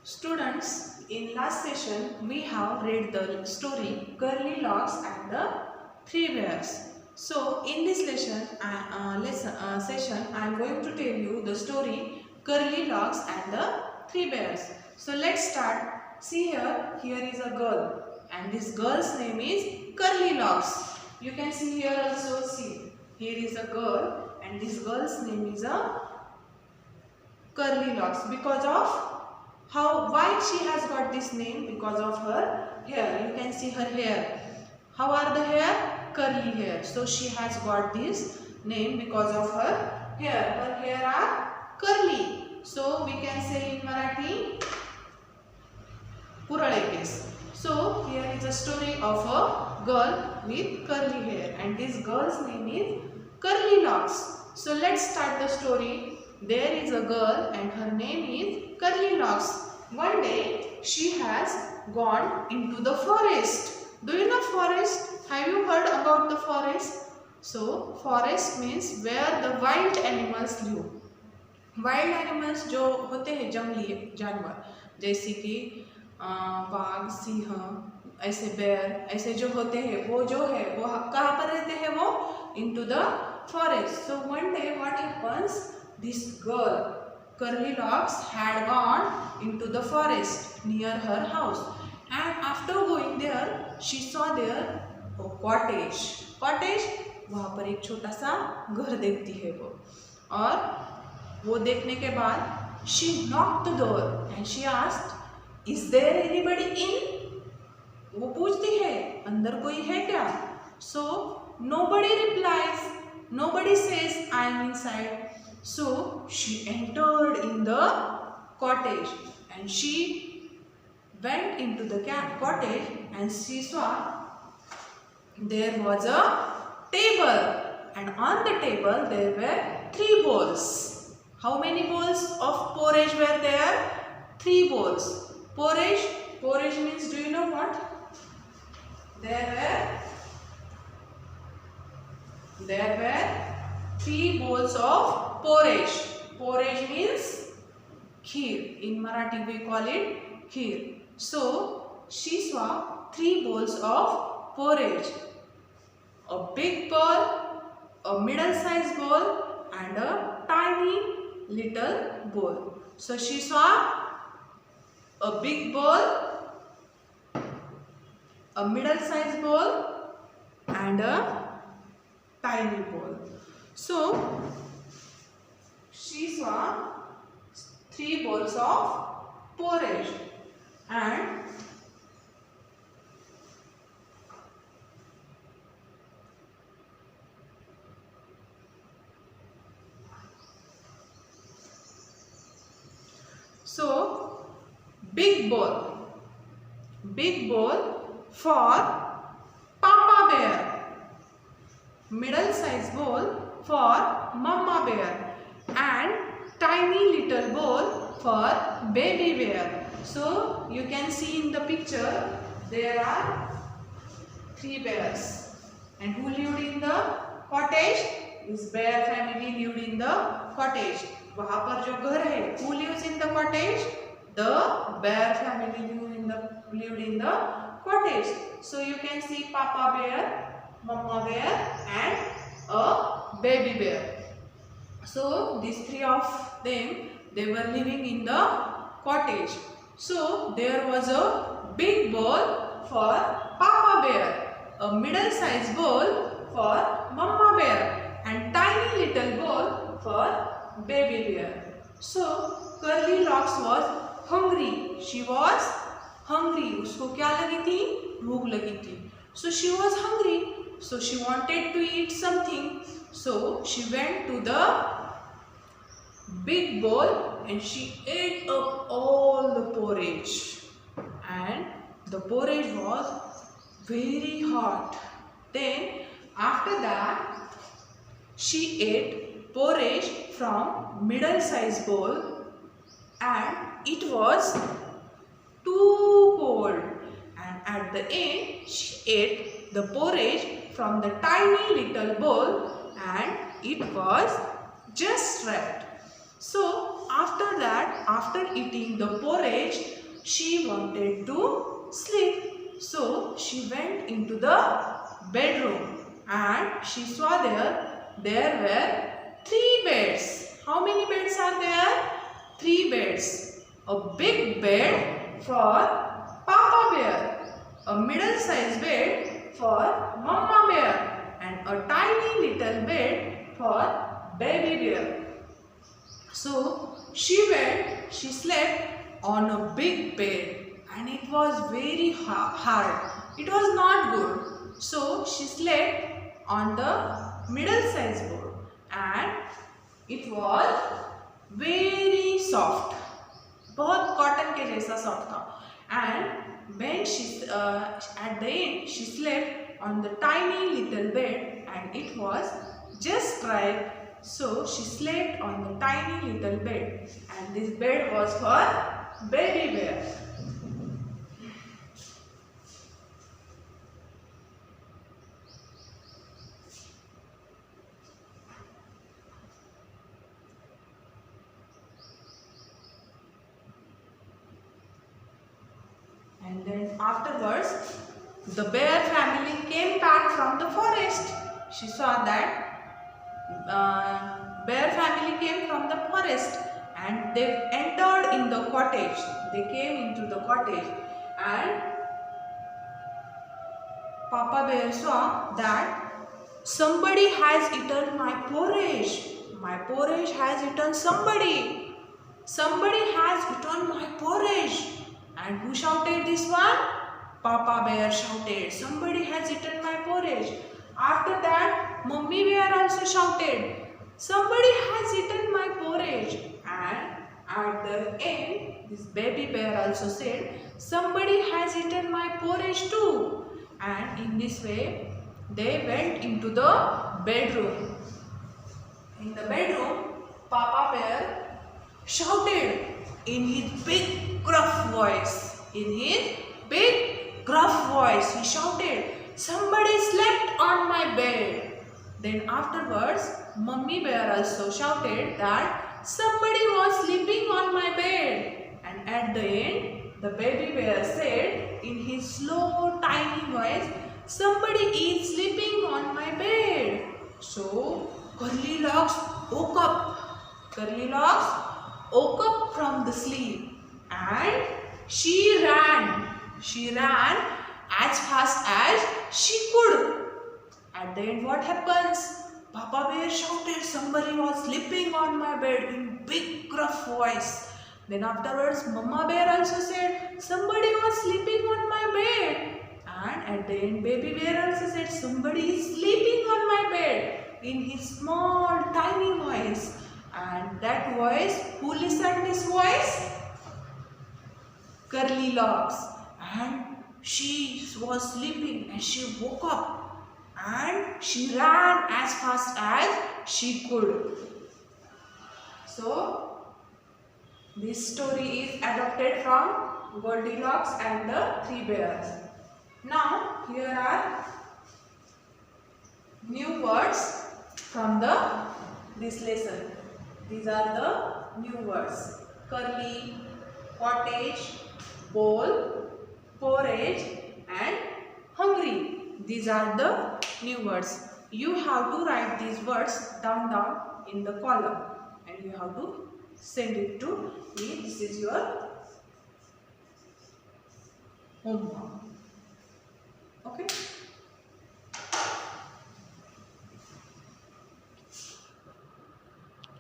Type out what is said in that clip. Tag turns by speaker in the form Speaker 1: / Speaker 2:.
Speaker 1: Students, in last session we have read the story Curly Locks and the Three Bears. So in this session I am going to tell you the story Curly Locks and the Three Bears. So let's start. See here is a girl and this girl's name is Curly Locks. You can see here also, see, here is a girl and this girl's name is a Curly Locks because of why she has got this name, because of her hair. You can see her hair. How are the hair? Curly hair. So she has got this name because of her hair. Her hair are curly. So we can say in Marathi, Kurale case. So here is a story of a girl with curly hair and this girl's name is Curly Locks. So let's start the story. There is a girl and her name is Curly Locks. One day she has gone into the forest. Do you know forest? Have you heard about the forest? So forest means where the wild animals live. Wild animals जो होते हैं जंगली जानवर, जैसे कि बाघ, सिंह, ऐसे बेर, ऐसे जो होते हैं वो जो है वो कहाँ पर रहते हैं? वो into the forest. So one day what happens? This girl Curly Locks had gone into the forest near her house, and after going there she saw there a cottage. Cottage, वहाँ पर एक छोटा सा घर देखती है वो, और वो देखने के बाद she knocked the door and she asked, is there anybody in? वो पूछती है अंदर कोई है क्या? So nobody replies, nobody says I am inside. So she entered in the cottage and she went into the cottage and she saw there was a table, and on the table there were 3 bowls. How many bowls of porridge were there? 3 bowls. Porridge means, do you know what? There were 3 bowls of porridge. Porridge means kheer. In Marathi we call it kheer. So she saw 3 bowls of porridge. A big bowl, a middle-sized bowl and a tiny little bowl. So she saw a big bowl, a middle-sized bowl and a tiny bowl. So she saw 3 bowls of porridge and so big bowl for Papa Bear, middle size bowl for Mama Bear and tiny little bowl for Baby Bear. So you can see in the picture there are 3 bears, and who lived in the cottage? This bear family lived in the cottage. वहाँ पर जो घर है, who lives in the cottage? The bear family lived in the cottage. So you can see Papa Bear, Mama Bear and a Baby Bear. So these 3 of them, they were living in the cottage. So there was a big bowl for Papa Bear, a middle-sized bowl for Mama Bear and tiny little bowl for Baby Bear. So Curly Locks was hungry. She was hungry. उसको क्या लगी थी? भूख लगी थी. So she was hungry. So she wanted to eat something. So she went to the big bowl and she ate up all the porridge. And the porridge was very hot. Then after that she ate porridge from middle-sized bowl and it was too cold. And at the end she ate the porridge from the tiny little bowl and it was just right. So after that, after eating the porridge, she wanted to sleep. So she went into the bedroom and she saw there were 3 beds. How many beds are there? 3 beds. A big bed for Papa Bear, a middle-sized bed for Mama Bear, and a tiny little bed for Baby Bear. So she slept on a big bed and it was very hard. It was not good. So she slept on the middle-sized bed and it was very soft. बहुत cotton के जैसा soft था. And when at the end she slept on the tiny little bed and it was just right. So she slept on the tiny little bed and this bed was for Baby Bear. And then afterwards, the bear family came back from the forest. She saw that bear family came from the forest and they entered in the cottage. They came into the cottage and Papa Bear saw that somebody has eaten my porridge. My porridge has eaten somebody. Somebody has eaten my porridge. And who shouted this one? Papa Bear shouted, somebody has eaten my porridge. After that, Mummy Bear also shouted, somebody has eaten my porridge. And at the end, this Baby Bear also said, somebody has eaten my porridge too. And in this way, they went into the bedroom. In the bedroom, Papa Bear shouted in his big gruff voice. In his big gruff voice, he shouted, somebody slept on my bed. Then afterwards, Mummy Bear also shouted that somebody was sleeping on my bed. And at the end, the Baby Bear said in his slow, tiny voice, somebody is sleeping on my bed. So, Curly Locks woke up. Curly Locks woke up from the sleep and she ran. She ran as fast as she could. At the end, what happens? Papa Bear shouted, somebody was sleeping on my bed in big gruff voice. Then afterwards, Mama Bear also said, somebody was sleeping on my bed. And at the end, Baby Bear also said, somebody is sleeping on my bed in his small, tiny voice. And that voice, who listened this voice? Curly Locks. And she was sleeping and she woke up and she ran as fast as she could. So, this story is adapted from Goldilocks and the Three Bears. Now, here are new words from this lesson. These are the new words. Curly, cottage, bowl, porridge and hungry. These are the new words. You have to write these words down in the column and you have to send it to me. This is your homework.